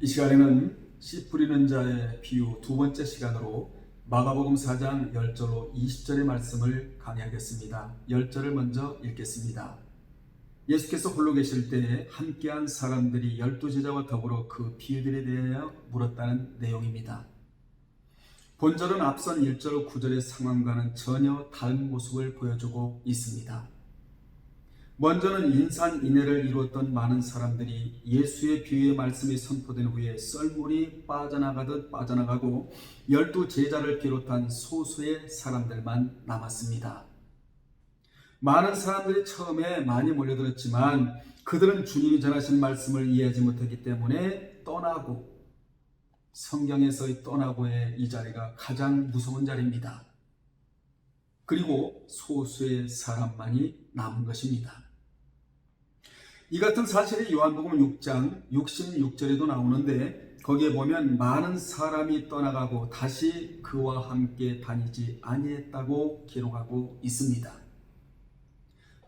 이 시간에는 씨 뿌리는 자의 비유 두 번째 시간으로 마가복음 4장 10절로 20절의 말씀을 강의하겠습니다. 10절을 먼저 읽겠습니다. 예수께서 홀로 계실 때에 함께한 사람들이 12제자와 더불어 그 비유들에 대하여 물었다는 내용입니다. 본절은 앞선 1절 9절의 상황과는 전혀 다른 모습을 보여주고 있습니다. 먼저는 인산인해를 이루었던 많은 사람들이 예수의 비유의 말씀이 선포된 후에 썰물이 빠져나가듯 빠져나가고 12제자를 비롯한 소수의 사람들만 남았습니다. 많은 사람들이 처음에 많이 몰려들었지만 그들은 주님이 전하신 말씀을 이해하지 못했기 때문에 떠나고, 성경에서의 떠나고의 이 자리가 가장 무서운 자리입니다. 그리고 소수의 사람만이 남은 것입니다. 이 같은 사실이 요한복음 6장 66절에도 나오는데, 거기에 보면 많은 사람이 떠나가고 다시 그와 함께 다니지 아니했다고 기록하고 있습니다.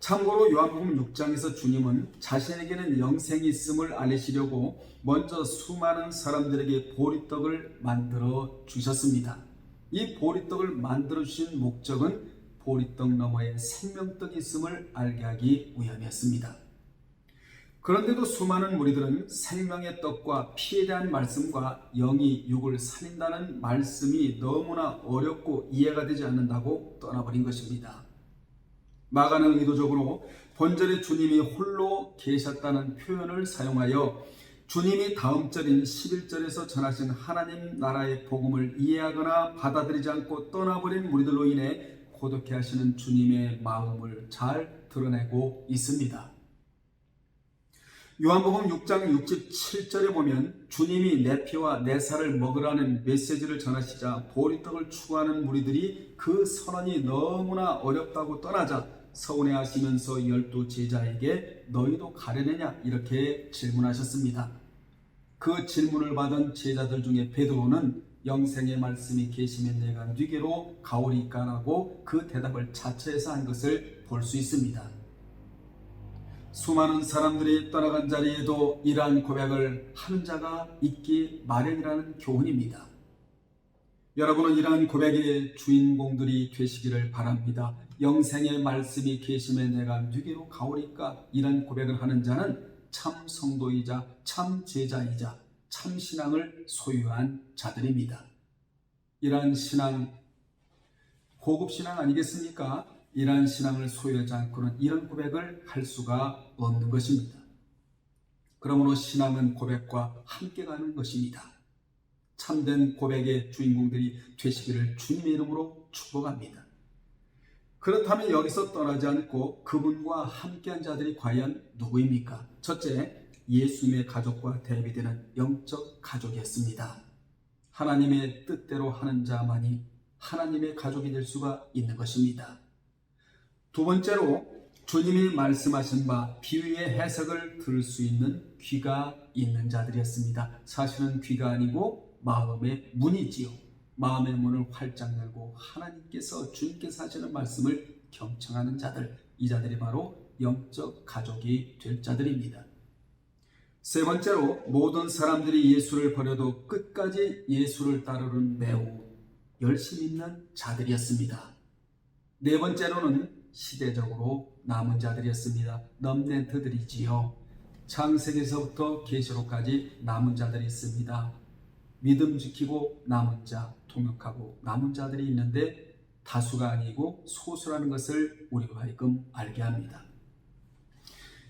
참고로 요한복음 6장에서 주님은 자신에게는 영생이 있음을 알리시려고 먼저 수많은 사람들에게 보리떡을 만들어 주셨습니다. 이 보리떡을 만들어 주신 목적은 보리떡 너머에 생명떡이 있음을 알게 하기 위함이었습니다. 그런데도 수많은 무리들은 생명의 떡과 피에 대한 말씀과 영이 육을 살린다는 말씀이 너무나 어렵고 이해가 되지 않는다고 떠나버린 것입니다. 마가는 의도적으로 본절에 주님이 홀로 계셨다는 표현을 사용하여 주님이 다음 절인 11절에서 전하신 하나님 나라의 복음을 이해하거나 받아들이지 않고 떠나버린 무리들로 인해 고독해 하시는 주님의 마음을 잘 드러내고 있습니다. 요한복음 6장 67절에 보면 주님이 내 피와 내 살을 먹으라는 메시지를 전하시자 보리떡을 추구하는 무리들이 그 선언이 너무나 어렵다고 떠나자 서운해하시면서 12제자에게 너희도 가려느냐 이렇게 질문하셨습니다. 그 질문을 받은 제자들 중에 베드로는 영생의 말씀이 계시면 내가 네게로 가오리까라고 그 대답을 자처해서 한 것을 볼 수 있습니다. 수많은 사람들이 떠나간 자리에도 이러한 고백을 하는 자가 있기 마련이라는 교훈입니다. 여러분은 이러한 고백의 주인공들이 되시기를 바랍니다. 영생의 말씀이 계심에 내가 네게로 가오리까, 이런 고백을 하는 자는 참 성도이자 참 제자이자 참 신앙을 소유한 자들입니다. 이러한 신앙, 고급 신앙 아니겠습니까? 이러한 신앙을 소유하지 않고는 이런 고백을 할 수가 없는 것입니다. 그러므로 신앙은 고백과 함께 가는 것입니다. 참된 고백의 주인공들이 되시기를 주님의 이름으로 축복합니다. 그렇다면 여기서 떠나지 않고 그분과 함께한 자들이 과연 누구입니까? 첫째, 예수님의 가족과 대비되는 영적 가족이었습니다. 하나님의 뜻대로 하는 자만이 하나님의 가족이 될 수가 있는 것입니다. 두 번째로, 주님이 말씀하신 바 비유의 해석을 들을 수 있는 귀가 있는 자들이었습니다. 사실은 귀가 아니고 마음의 문이지요. 마음의 문을 활짝 열고 하나님께서, 주님께서 하시는 말씀을 경청하는 자들, 이 자들이 바로 영적 가족이 될 자들입니다. 세 번째로, 모든 사람들이 예수를 버려도 끝까지 예수를 따르는 매우 열심 있는 자들이었습니다. 네 번째로는 시대적으로 남은 자들이었습니다. 럼넌트들이지요. 창세기에서부터 계시록까지 남은 자들이 있습니다. 믿음 지키고 남은 자, 통역하고 남은 자들이 있는데 다수가 아니고 소수라는 것을 우리가 하여금 알게 합니다.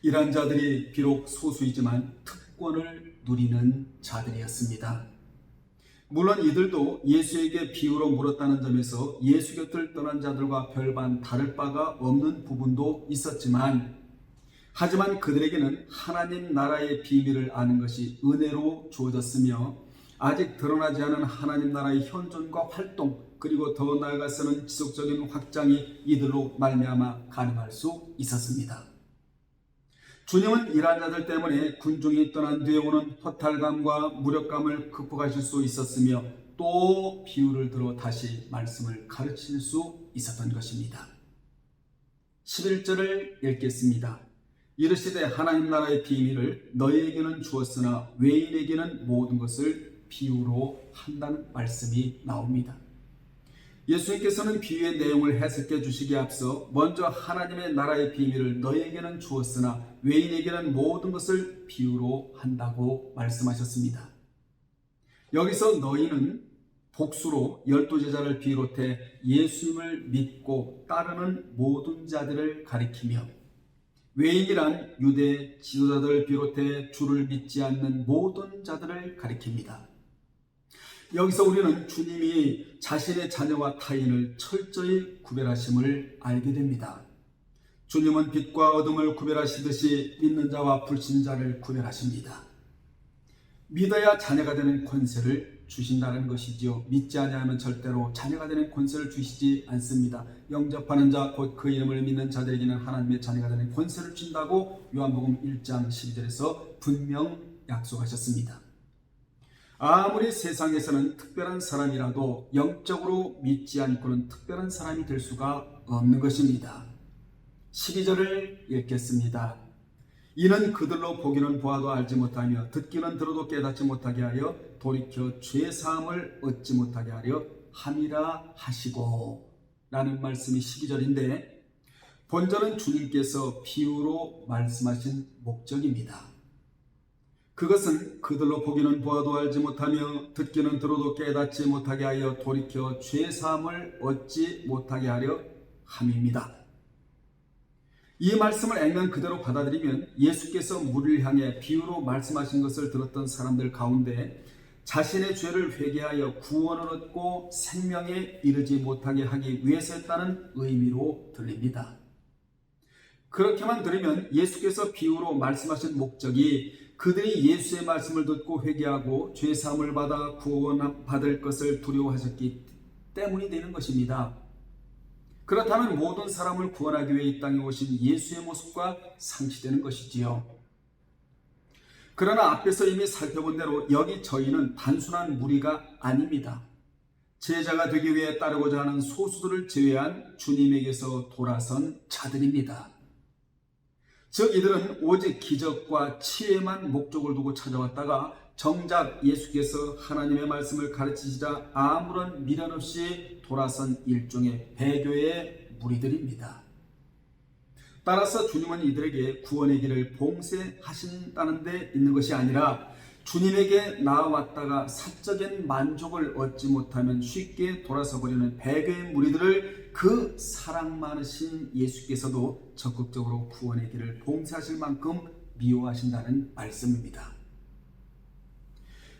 이러한 자들이 비록 소수이지만 특권을 누리는 자들이었습니다. 물론 이들도 예수에게 비유로 물었다는 점에서 예수 곁을 떠난 자들과 별반 다를 바가 없는 부분도 있었지만, 하지만 그들에게는 하나님 나라의 비밀을 아는 것이 은혜로 주어졌으며 아직 드러나지 않은 하나님 나라의 현존과 활동, 그리고 더 나아가서는 지속적인 확장이 이들로 말미암아 가능할 수 있었습니다. 주님은 이러한 자들 때문에 군중이 떠난 뒤에 오는 허탈감과 무력감을 극복하실 수 있었으며 또 비유를 들어 다시 말씀을 가르칠 수 있었던 것입니다. 11절을 읽겠습니다. 이르시되 하나님 나라의 비밀을 너희에게는 주었으나 외인에게는 모든 것을 비유로 한다는 말씀이 나옵니다. 예수님께서는 비유의 내용을 해석해 주시기에 앞서 먼저 하나님의 나라의 비밀을 너희에게는 주었으나 외인에게는 모든 것을 비유로 한다고 말씀하셨습니다. 여기서 너희는 복수로 12제자를 비롯해 예수님을 믿고 따르는 모든 자들을 가리키며 외인이란 유대 지도자들을 비롯해 주를 믿지 않는 모든 자들을 가리킵니다. 여기서 우리는 주님이 자신의 자녀와 타인을 철저히 구별하심을 알게 됩니다. 주님은 빛과 어둠을 구별하시듯이 믿는 자와 불신자를 구별하십니다. 믿어야 자녀가 되는 권세를 주신다는 것이지요. 믿지 아니하면 절대로 자녀가 되는 권세를 주시지 않습니다. 영접하는 자 곧 그 이름을 믿는 자들에게는 하나님의 자녀가 되는 권세를 주신다고 요한복음 1장 12절에서 분명 약속하셨습니다. 아무리 세상에서는 특별한 사람이라도 영적으로 믿지 않고는 특별한 사람이 될 수가 없는 것입니다. 12절을 읽겠습니다. 이는 그들로 보기는 보아도 알지 못하며 듣기는 들어도 깨닫지 못하게 하여 돌이켜 죄 사함을 얻지 못하게 하려 함이라 하시고 라는 말씀이 12절인데 본절은 주님께서 비유로 말씀하신 목적입니다. 그것은 그들로 보기는 보아도 알지 못하며 듣기는 들어도 깨닫지 못하게 하여 돌이켜 죄 사함을 얻지 못하게 하려 함입니다. 이 말씀을 액면 그대로 받아들이면 예수께서 무리를 향해 비유로 말씀하신 것을 들었던 사람들 가운데 자신의 죄를 회개하여 구원을 얻고 생명에 이르지 못하게 하기 위해서였다는 의미로 들립니다. 그렇게만 들으면 예수께서 비유로 말씀하신 목적이 그들이 예수의 말씀을 듣고 회개하고 죄사함을 받아 구원받을 것을 두려워하셨기 때문이 되는 것입니다. 그렇다면 모든 사람을 구원하기 위해 이 땅에 오신 예수의 모습과 상치되는 것이지요. 그러나 앞에서 이미 살펴본 대로 여기 저희는 단순한 무리가 아닙니다. 제자가 되기 위해 따르고자 하는 소수들을 제외한 주님에게서 돌아선 자들입니다. 즉 이들은 오직 기적과 치유에만 목적을 두고 찾아왔다가 정작 예수께서 하나님의 말씀을 가르치시자 아무런 미련 없이 돌아선 일종의 배교의 무리들입니다. 따라서 주님은 이들에게 구원의 길을 봉쇄하신다는 데 있는 것이 아니라 주님에게 나아왔다가 사적인 만족을 얻지 못하면 쉽게 돌아서 버리는 배교의 무리들을 그 사랑 많으신 예수께서도 적극적으로 구원의 길을 봉쇄하실 만큼 미워하신다는 말씀입니다.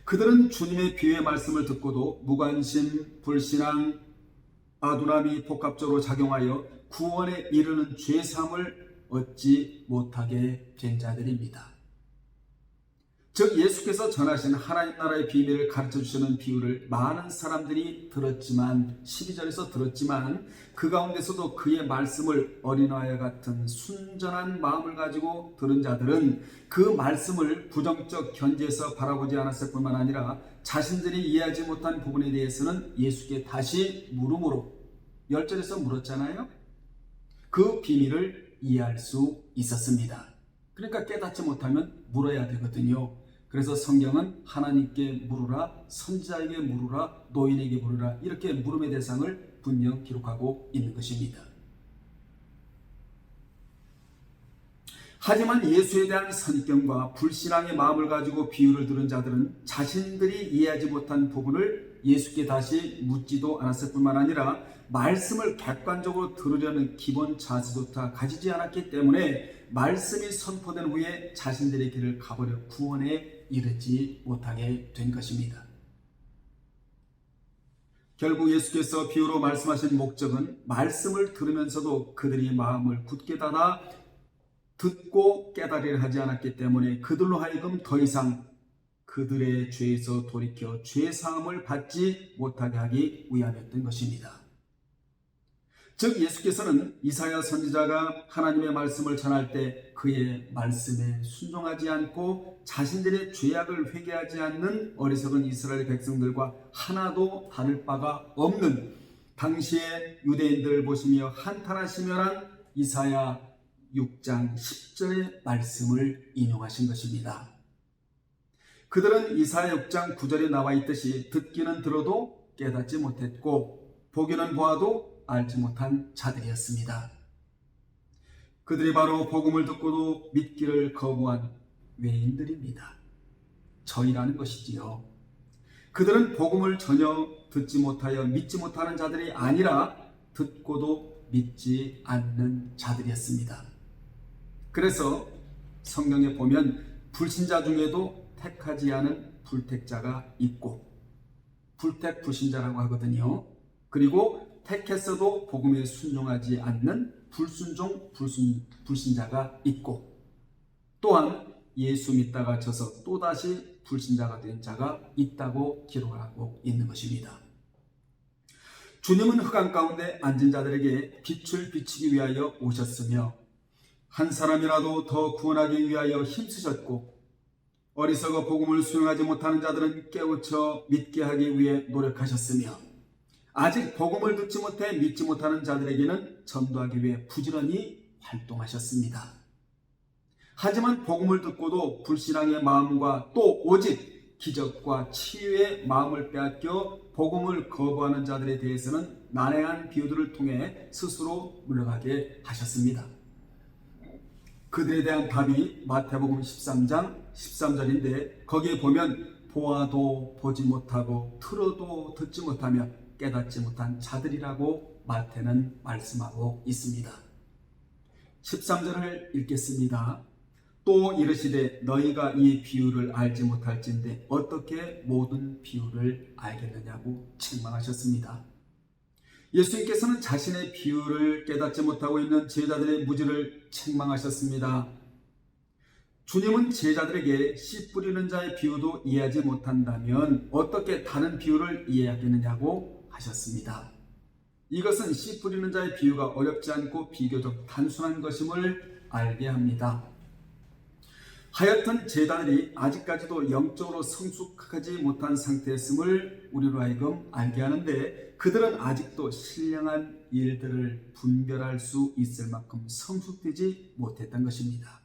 그들은 주님의 비유의 말씀을 듣고도 무관심, 불신앙, 아두람이 복합적으로 작용하여 구원에 이르는 죄사함을 얻지 못하게 된 자들입니다. 즉 예수께서 전하신 하나님 나라의 비밀을 가르쳐 주시는 비유를 많은 사람들이 들었지만 12절에서 들었지만 그 가운데서도 그의 말씀을 어린아이와 같은 순전한 마음을 가지고 들은 자들은 그 말씀을 부정적 견지에서 바라보지 않았을 뿐만 아니라 자신들이 이해하지 못한 부분에 대해서는 예수께 다시 물음으로 10절에서 물었잖아요. 그 비밀을 이해할 수 있었습니다. 그러니까 깨닫지 못하면 물어야 되거든요. 그래서 성경은 하나님께 물으라, 선지자에게 물으라, 노인에게 물으라 이렇게 물음의 대상을 분명 기록하고 있는 것입니다. 하지만 예수에 대한 선입견과 불신앙의 마음을 가지고 비유를 들은 자들은 자신들이 이해하지 못한 부분을 예수께 다시 묻지도 않았을 뿐만 아니라 말씀을 객관적으로 들으려는 기본 자세조차 가지지 않았기 때문에 말씀이 선포된 후에 자신들의 길을 가버려 구원에 이르지 못하게 된 것입니다. 결국 예수께서 비유로 말씀하신 목적은 말씀을 들으면서도 그들이 마음을 굳게 닫아 듣고 깨달으려 하지 않았기 때문에 그들로 하여금 더 이상 그들의 죄에서 돌이켜 죄사함을 받지 못하게 하기 위함이었던 것입니다. 즉 예수께서는 이사야 선지자가 하나님의 말씀을 전할 때 그의 말씀에 순종하지 않고 자신들의 죄악을 회개하지 않는 어리석은 이스라엘 백성들과 하나도 다를 바가 없는 당시의 유대인들을 보시며 한탄하시며란 이사야 6장 10절의 말씀을 인용하신 것입니다. 그들은 이사야 6장 9절에 나와 있듯이 듣기는 들어도 깨닫지 못했고 보기는 보아도 알지 못한 자들이었습니다. 그들이 바로 복음을 듣고도 믿기를 거부한 외인들입니다. 저희라는 것이지요. 그들은 복음을 전혀 듣지 못하여 믿지 못하는 자들이 아니라 듣고도 믿지 않는 자들이었습니다. 그래서 성경에 보면 불신자 중에도 택하지 않은 불택자가 있고 불택 불신자라고 하거든요. 그리고 택했어도 복음에 순종하지 않는 불순종 불신자가 있고 또한 예수 믿다가 져서 또다시 불신자가 된 자가 있다고 기록하고 있는 것입니다. 주님은 흑암 가운데 앉은 자들에게 빛을 비추기 위하여 오셨으며 한 사람이라도 더 구원하기 위하여 힘쓰셨고 어리석어 복음을 수용하지 못하는 자들은 깨우쳐 믿게 하기 위해 노력하셨으며 아직 복음을 듣지 못해 믿지 못하는 자들에게는 전도하기 위해 부지런히 활동하셨습니다. 하지만 복음을 듣고도 불신앙의 마음과 또 오직 기적과 치유의 마음을 빼앗겨 복음을 거부하는 자들에 대해서는 난해한 비유들을 통해 스스로 물러가게 하셨습니다. 그들에 대한 답이 마태복음 13장 13절인데 거기에 보면 보아도 보지 못하고 들어도 듣지 못하며 깨닫지 못한 자들이라고 마태는 말씀하고 있습니다. 13절을 읽겠습니다. 또 이르시되 너희가 이 비유를 알지 못할진대 어떻게 모든 비유를 알겠느냐고 책망하셨습니다. 예수님께서는 자신의 비유를 깨닫지 못하고 있는 제자들의 무지를 책망하셨습니다. 주님은 제자들에게 씨 뿌리는 자의 비유도 이해하지 못한다면 어떻게 다른 비유를 이해하겠느냐고 하셨습니다. 이것은 씨 뿌리는 자의 비유가 어렵지 않고 비교적 단순한 것임을 알게 합니다. 하여튼 제자들이 아직까지도 영적으로 성숙하지 못한 상태였음을 우리로 하여금 알게 하는데 그들은 아직도 신령한 일들을 분별할 수 있을 만큼 성숙되지 못했던 것입니다.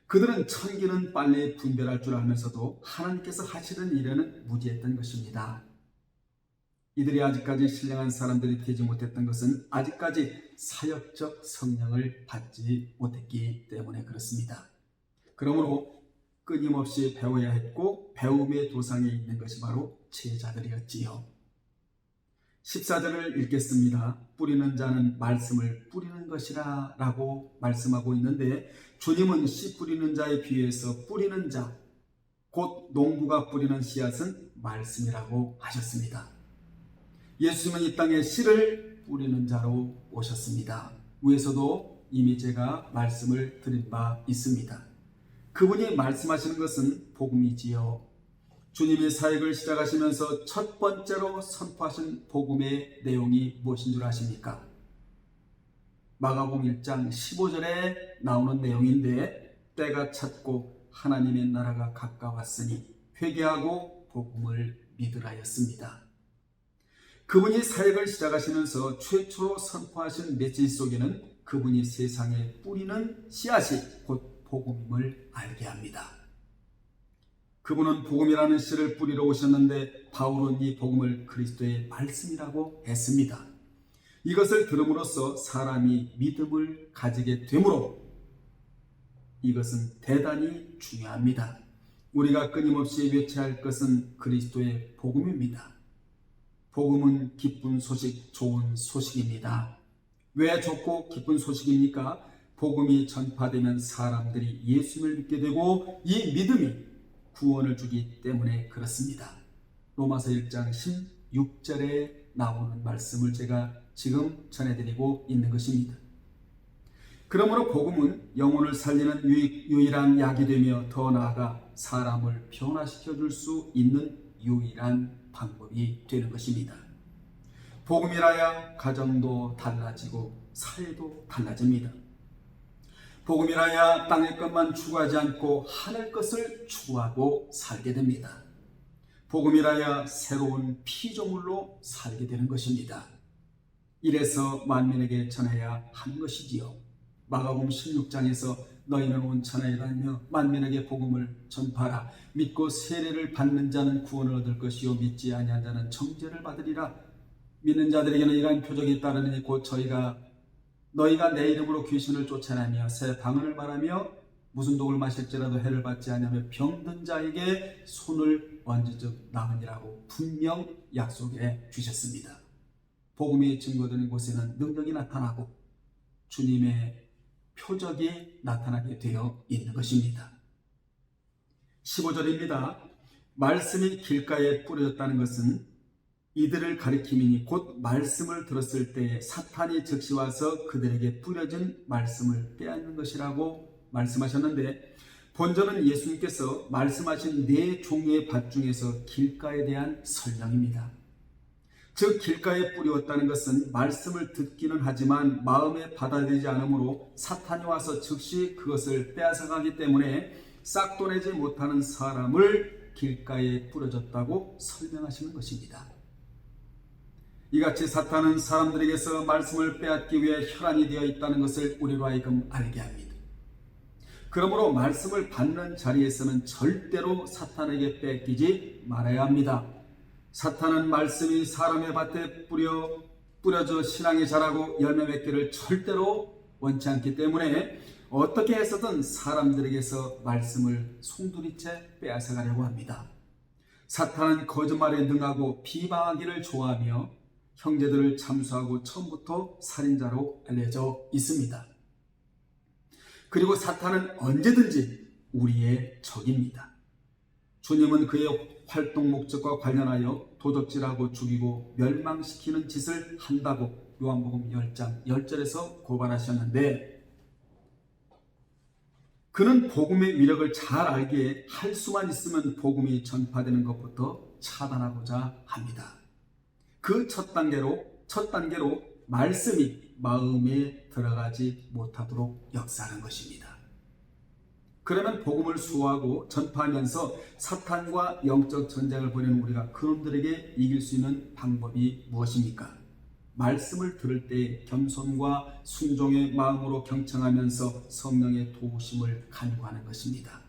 그들은 천기는 빨리 분별할 줄 알면서도 하나님께서 하시는 일에는 무지했던 것입니다. 이들이 아직까지 신령한 사람들이 되지 못했던 것은 아직까지 사역적 성령을 받지 못했기 때문에 그렇습니다. 그러므로 끊임없이 배워야 했고 배움의 도상에 있는 것이 바로 제자들이었지요. 14절을 읽겠습니다. 뿌리는 자는 말씀을 뿌리는 것이라 라고 말씀하고 있는데 주님은 씨 뿌리는 자에 비유해서 뿌리는 자, 곧 농부가 뿌리는 씨앗은 말씀이라고 하셨습니다. 예수님은 이 땅에 씨를 뿌리는 자로 오셨습니다. 위에서도 이미 제가 말씀을 드린 바 있습니다. 그분이 말씀하시는 것은 복음이지요. 주님이 사역을 시작하시면서 첫 번째로 선포하신 복음의 내용이 무엇인 줄 아십니까? 마가복음 1장 15절에 나오는 내용인데 때가 찼고 하나님의 나라가 가까웠으니 회개하고 복음을 믿으라였습니다. 그분이 사역을 시작하시면서 최초로 선포하신 메시지 속에는 그분이 세상에 뿌리는 씨앗이 곧 복음임을 알게 합니다. 그분은 복음이라는 씨를 뿌리러 오셨는데 바울은 이 복음을 그리스도의 말씀이라고 했습니다. 이것을 들음으로써 사람이 믿음을 가지게 되므로 이것은 대단히 중요합니다. 우리가 끊임없이 외쳐야 할 것은 그리스도의 복음입니다. 복음은 기쁜 소식, 좋은 소식입니다. 왜 좋고 기쁜 소식입니까? 복음이 전파되면 사람들이 예수님을 믿게 되고 이 믿음이 구원을 주기 때문에 그렇습니다. 로마서 1장 16절에 나오는 말씀을 제가 지금 전해드리고 있는 것입니다. 그러므로 복음은 영혼을 살리는 유일한 약이 되며 더 나아가 사람을 변화시켜 줄 수 있는 유일한 방법이 되는 것입니다. 복음이라야 가정도 달라지고 사회도 달라집니다. 복음이라야 땅의 것만 추구하지 않고 하늘 것을 추구하고 살게 됩니다. 복음이라야 새로운 피조물로 살게 되는 것입니다. 이래서 만민에게 전해야 하는 것이지요. 마가복음 16장에서 너희는 온 천하에 다니며 만민에게 복음을 전파하라. 믿고 세례를 받는 자는 구원을 얻을 것이요 믿지 아니한 자는 정죄를 받으리라. 믿는 자들에게는 이러한 표적이 따르니 곧 너희가 내 이름으로 귀신을 쫓아내며 새 방언을 말하며 무슨 독을 마실지라도 해를 받지 아니하며 병든 자에게 손을 얹은즉 나으니라고 분명 약속해 주셨습니다. 복음이 증거되는 곳에는 능력이 나타나고 주님의 표적이 나타나게 되어 있는 것입니다. 15절입니다. 말씀이 길가에 뿌려졌다는 것은 이들을 가리킴이니 곧 말씀을 들었을 때 사탄이 즉시 와서 그들에게 뿌려진 말씀을 빼앗는 것이라고 말씀하셨는데, 본절은 예수님께서 말씀하신 네 종류의 밭 중에서 길가에 대한 설명입니다. 즉 길가에 뿌렸다는 것은 말씀을 듣기는 하지만 마음에 받아들이지 않으므로 사탄이 와서 즉시 그것을 빼앗아가기 때문에 싹도 내지 못하는 사람을 길가에 뿌려졌다고 설명하시는 것입니다. 이같이 사탄은 사람들에게서 말씀을 빼앗기 위해 혈안이 되어 있다는 것을 우리로 하여금 알게 합니다. 그러므로 말씀을 받는 자리에서는 절대로 사탄에게 뺏기지 말아야 합니다. 사탄은 말씀이 사람의 밭에 뿌려져 신앙이 자라고 열매 맺기를 절대로 원치 않기 때문에 어떻게 해서든 사람들에게서 말씀을 송두리째 빼앗아가려고 합니다. 사탄은 거짓말에 능하고 비방하기를 좋아하며 형제들을 참수하고 처음부터 살인자로 알려져 있습니다. 그리고 사탄은 언제든지 우리의 적입니다. 주님은 그의 활동 목적과 관련하여 도적질하고 죽이고 멸망시키는 짓을 한다고 요한복음 10장 10절에서 고발하셨는데, 그는 복음의 위력을 잘 알기에 할 수만 있으면 복음이 전파되는 것부터 차단하고자 합니다. 그 첫 단계로 말씀이 마음에 들어가지 못하도록 역사하는 것입니다. 그러면 복음을 수호하고 전파하면서 사탄과 영적 전쟁을 벌이는 우리가 그놈들에게 이길 수 있는 방법이 무엇입니까? 말씀을 들을 때 겸손과 순종의 마음으로 경청하면서 성령의 도우심을 간구하는 것입니다.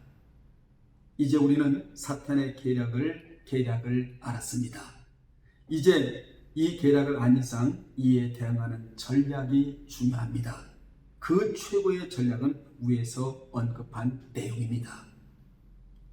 이제 우리는 사탄의 계략을 알았습니다. 이제 이 계략을 안 이상 이에 대응하는 전략이 중요합니다. 그 최고의 전략은 위에서 언급한 내용입니다.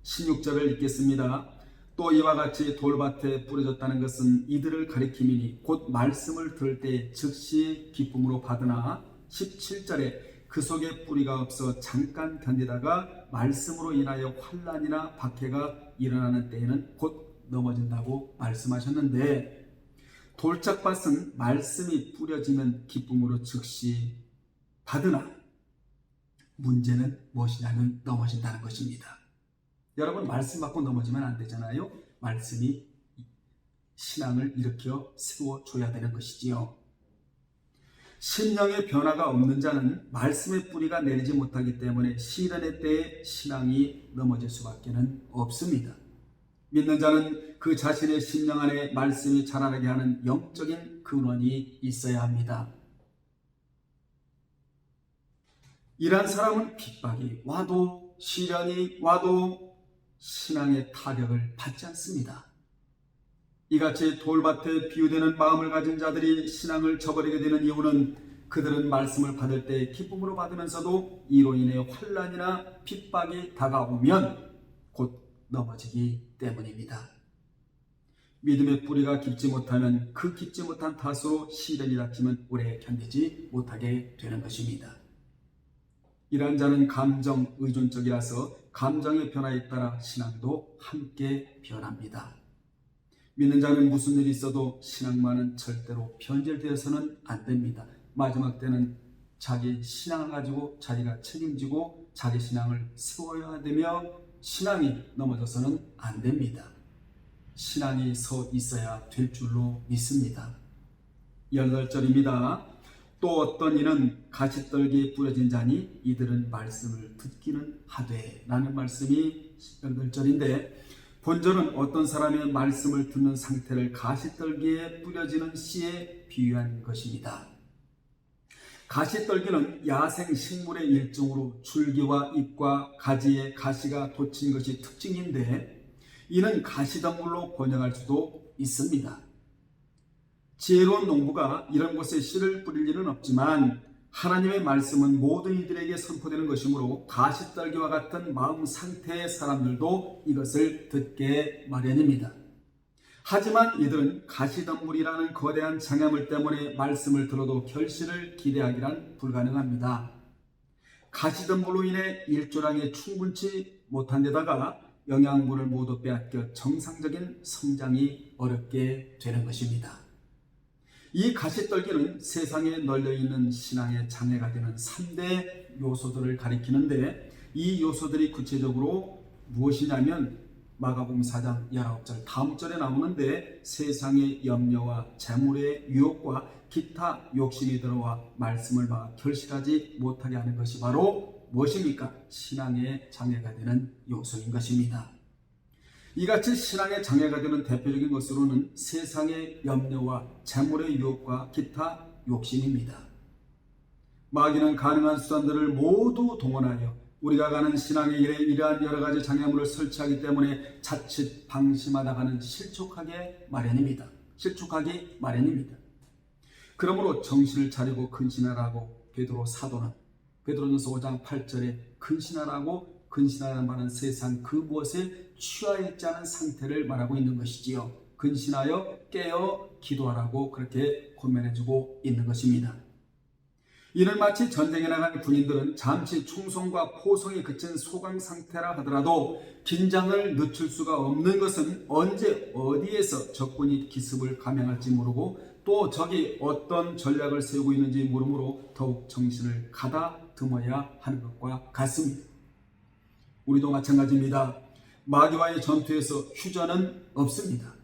16절을 읽겠습니다. 또 이와 같이 돌밭에 뿌려졌다는 것은 이들을 가리킴이니 곧 말씀을 들을 때 즉시 기쁨으로 받으나 17절에 그 속에 뿌리가 없어 잠깐 견디다가 말씀으로 인하여 환난이나 박해가 일어나는 때에는 곧 넘어진다고 말씀하셨는데, 돌짝밭은 말씀이 뿌려지면 기쁨으로 즉시 받으나 문제는 무엇이냐면 넘어진다는 것입니다. 여러분, 말씀 받고 넘어지면 안 되잖아요. 말씀이 신앙을 일으켜 세워줘야 되는 것이지요. 심령의 변화가 없는 자는 말씀의 뿌리가 내리지 못하기 때문에 시련의 때에 신앙이 넘어질 수밖에 없습니다. 믿는 자는 그 자신의 심령 안에 말씀이 자라나게 하는 영적인 근원이 있어야 합니다. 이러한 사람은 핍박이 와도 시련이 와도 신앙의 타격을 받지 않습니다. 이같이 돌밭에 비유되는 마음을 가진 자들이 신앙을 저버리게 되는 이유는 그들은 말씀을 받을 때 기쁨으로 받으면서도 이로 인해 환난이나 핍박이 다가오면 곧 넘어지기 때문입니다. 믿음의 뿌리가 깊지 못하면 그 깊지 못한 탓으로 시련이 닥치면 오래 견디지 못하게 되는 것입니다. 이러한 자는 감정 의존적이라서 감정의 변화에 따라 신앙도 함께 변합니다. 믿는 자는 무슨 일이 있어도 신앙만은 절대로 변질되어서는 안 됩니다. 마지막 때는 자기 신앙을 가지고 자기가 책임지고 자기 신앙을 세워야 되며 신앙이 넘어져서는 안 됩니다. 신앙이 서 있어야 될 줄로 믿습니다. 18절입니다. 또 어떤 이는 가시떨기에 뿌려진 자니 이들은 말씀을 듣기는 하되, 라는 말씀이 18절인데, 본절은 어떤 사람의 말씀을 듣는 상태를 가시떨기에 뿌려지는 씨에 비유한 것입니다. 가시떨기는 야생 식물의 일종으로 줄기와 잎과 가지에 가시가 돋친 것이 특징인데 이는 가시덤불로 번역할 수도 있습니다. 지혜로운 농부가 이런 곳에 씨를 뿌릴 일은 없지만 하나님의 말씀은 모든 이들에게 선포되는 것이므로 가시떨기와 같은 마음 상태의 사람들도 이것을 듣게 마련입니다. 하지만 이들은 가시덤불이라는 거대한 장애물 때문에 말씀을 들어도 결실을 기대하기란 불가능합니다. 가시덤불로 인해 일조량이 충분치 못한 데다가 영양분을 모두 빼앗겨 정상적인 성장이 어렵게 되는 것입니다. 이 가시떨기는 세상에 널려있는 신앙의 장애가 되는 3대 요소들을 가리키는데 이 요소들이 구체적으로 무엇이냐면 마가복음 4장 19절 다음 절에 나오는데 세상의 염려와 재물의 유혹과 기타 욕심이 들어와 말씀을 봐 결실하지 못하게 하는 것이 바로 무엇입니까? 신앙의 장애가 되는 요소인 것입니다. 이같이 신앙의 장애가 되는 대표적인 것으로는 세상의 염려와 재물의 유혹과 기타 욕심입니다. 마귀는 가능한 수단들을 모두 동원하여 우리가 가는 신앙의 길에 이러한 여러 가지 장애물을 설치하기 때문에 자칫 방심하다가는 실족하기 마련입니다. 그러므로 정신을 차리고 근신하라고 베드로 사도는 베드로전서 5장 8절에 근신하라는 말은 세상 그 무엇에 취하여 있지 않은 상태를 말하고 있는 것이지요. 근신하여 깨어 기도하라고 그렇게 권면해주고 있는 것입니다. 이는 마치 전쟁에 나간 군인들은 잠시 충성과 포성이 그친 소강 상태라 하더라도 긴장을 늦출 수가 없는 것은 언제 어디에서 적군이 기습을 감행할지 모르고 또 적이 어떤 전략을 세우고 있는지 모르므로 더욱 정신을 가다듬어야 하는 것과 같습니다. 우리도 마찬가지입니다. 마귀와의 전투에서 휴전은 없습니다.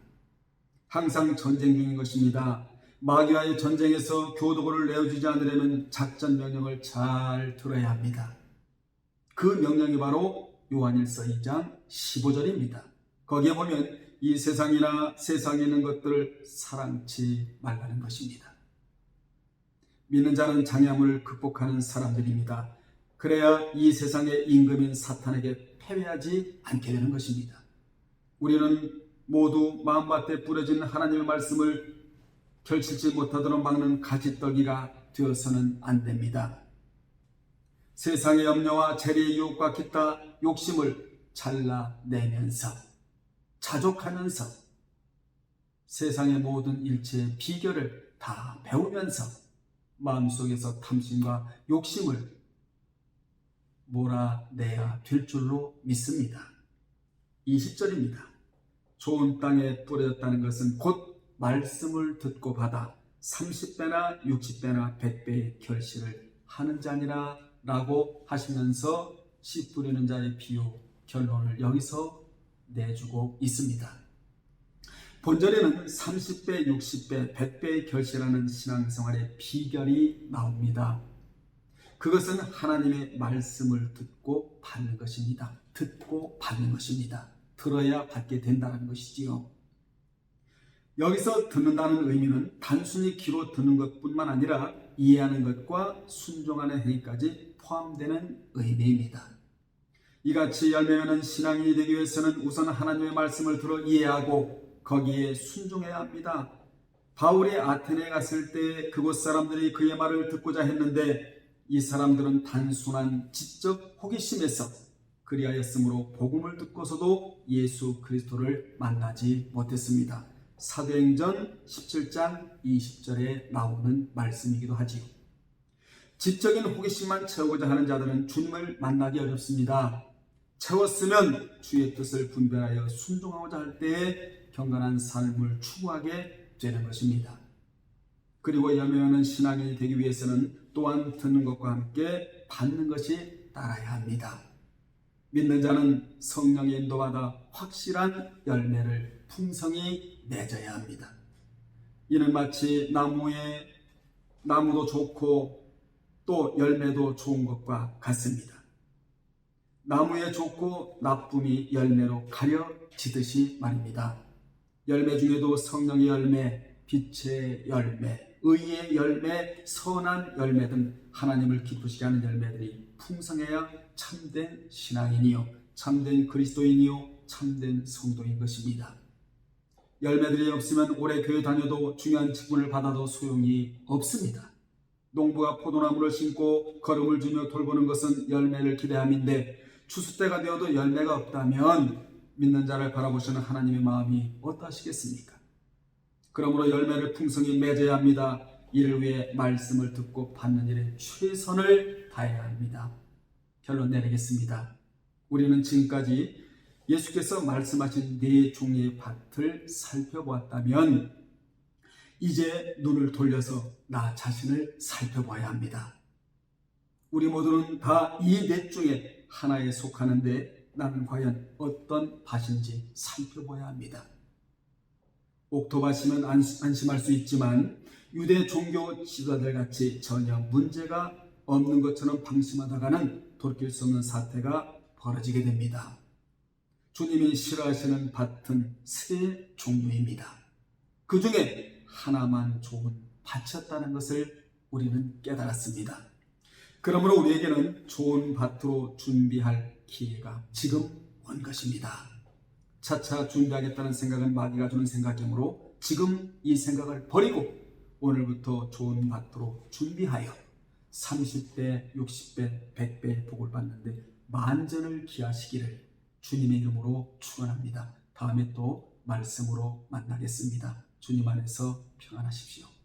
항상 전쟁 중인 것입니다. 마귀와의 전쟁에서 교도고를 내어주지 않으려면 작전 명령을 잘 들어야 합니다. 그 명령이 바로 요한일서 2장 15절입니다. 거기에 보면 이 세상이나 세상에 있는 것들을 사랑치 말라는 것입니다. 믿는 자는 장애물을 극복하는 사람들입니다. 그래야 이 세상의 임금인 사탄에게 패배하지 않게 되는 것입니다. 우리는 모두 마음밭에 뿌려진 하나님의 말씀을 결실치 못하도록 막는 가시떨기가 되어서는 안 됩니다. 세상의 염려와 재리의 유혹과 기타 욕심을 잘라내면서 자족하면서 세상의 모든 일체의 비결을 다 배우면서 마음속에서 탐심과 욕심을 몰아내야 될 줄로 믿습니다. 20절입니다. 좋은 땅에 뿌려졌다는 것은 곧 말씀을 듣고 받아 30배나 60배나 100배의 결실을 하는 자니라 라고 하시면서 씨 뿌리는 자의 비유 결론을 여기서 내주고 있습니다. 본절에는 30배, 60배, 100배의 결실하는 신앙생활의 비결이 나옵니다. 그것은 하나님의 말씀을 듣고 받는 것입니다. 들어야 받게 된다는 것이지요. 여기서 듣는다는 의미는 단순히 귀로 듣는 것뿐만 아니라 이해하는 것과 순종하는 행위까지 포함되는 의미입니다. 이같이 열매맺는 신앙인이 되기 위해서는 우선 하나님의 말씀을 들어 이해하고 거기에 순종해야 합니다. 바울이 아테네에 갔을 때 그곳 사람들이 그의 말을 듣고자 했는데 이 사람들은 단순한 지적 호기심에서 그리하였으므로 복음을 듣고서도 예수 그리스도를 만나지 못했습니다. 사도행전 17장 20절에 나오는 말씀이기도 하지요. 지적인 호기심만 채우고자 하는 자들은 주님을 만나기 어렵습니다. 채웠으면 주의 뜻을 분별하여 순종하고자 할 때에 경건한 삶을 추구하게 되는 것입니다. 그리고 열매하는 신앙인이 되기 위해서는 또한 듣는 것과 함께 받는 것이 따라야 합니다. 믿는 자는 성령의 인도받아 확실한 열매를 풍성히 맺어야 합니다. 이는 마치 나무도 좋고 또 열매도 좋은 것과 같습니다. 나무에 좋고 나쁨이 열매로 가려지듯이 말입니다. 열매 중에도 성령의 열매, 빛의 열매, 의의 열매, 선한 열매 등 하나님을 기쁘시게 하는 열매들이 풍성해야 참된 신앙인이요, 참된 그리스도인이요, 참된 성도인 것입니다. 열매들이 없으면 오래 교회 다녀도 중요한 직분을 받아도 소용이 없습니다. 농부가 포도나무를 심고 거름을 주며 돌보는 것은 열매를 기대함인데 추수 때가 되어도 열매가 없다면 믿는 자를 바라보시는 하나님의 마음이 어떠하시겠습니까? 그러므로 열매를 풍성히 맺어야 합니다. 이를 위해 말씀을 듣고 받는 일에 최선을 다해야 합니다. 결론 내리겠습니다. 우리는 지금까지 예수께서 말씀하신 네 종의 밭을 살펴보았다면 이제 눈을 돌려서 나 자신을 살펴봐야 합니다. 우리 모두는 다 이 넷 중에 하나에 속하는데 나는 과연 어떤 밭인지 살펴봐야 합니다. 옥토밭이면 안심할 수 있지만 유대 종교 지도자들 같이 전혀 문제가 없는 것처럼 방심하다가는 돌이킬 수 없는 사태가 벌어지게 됩니다. 주님이 싫어하시는 밭은 세 종류입니다. 그 중에 하나만 좋은 밭이었다는 것을 우리는 깨달았습니다. 그러므로 우리에게는 좋은 밭으로 준비할 기회가 지금 온 것입니다. 차차 준비하겠다는 생각은 마귀가 주는 생각이므로 지금 이 생각을 버리고 오늘부터 좋은 밭으로 준비하여 30배, 60배, 100배의 복을 받는데 만전을 기하시기를 주님의 이름으로 축원합니다. 다음에 또 말씀으로 만나겠습니다. 주님 안에서 평안하십시오.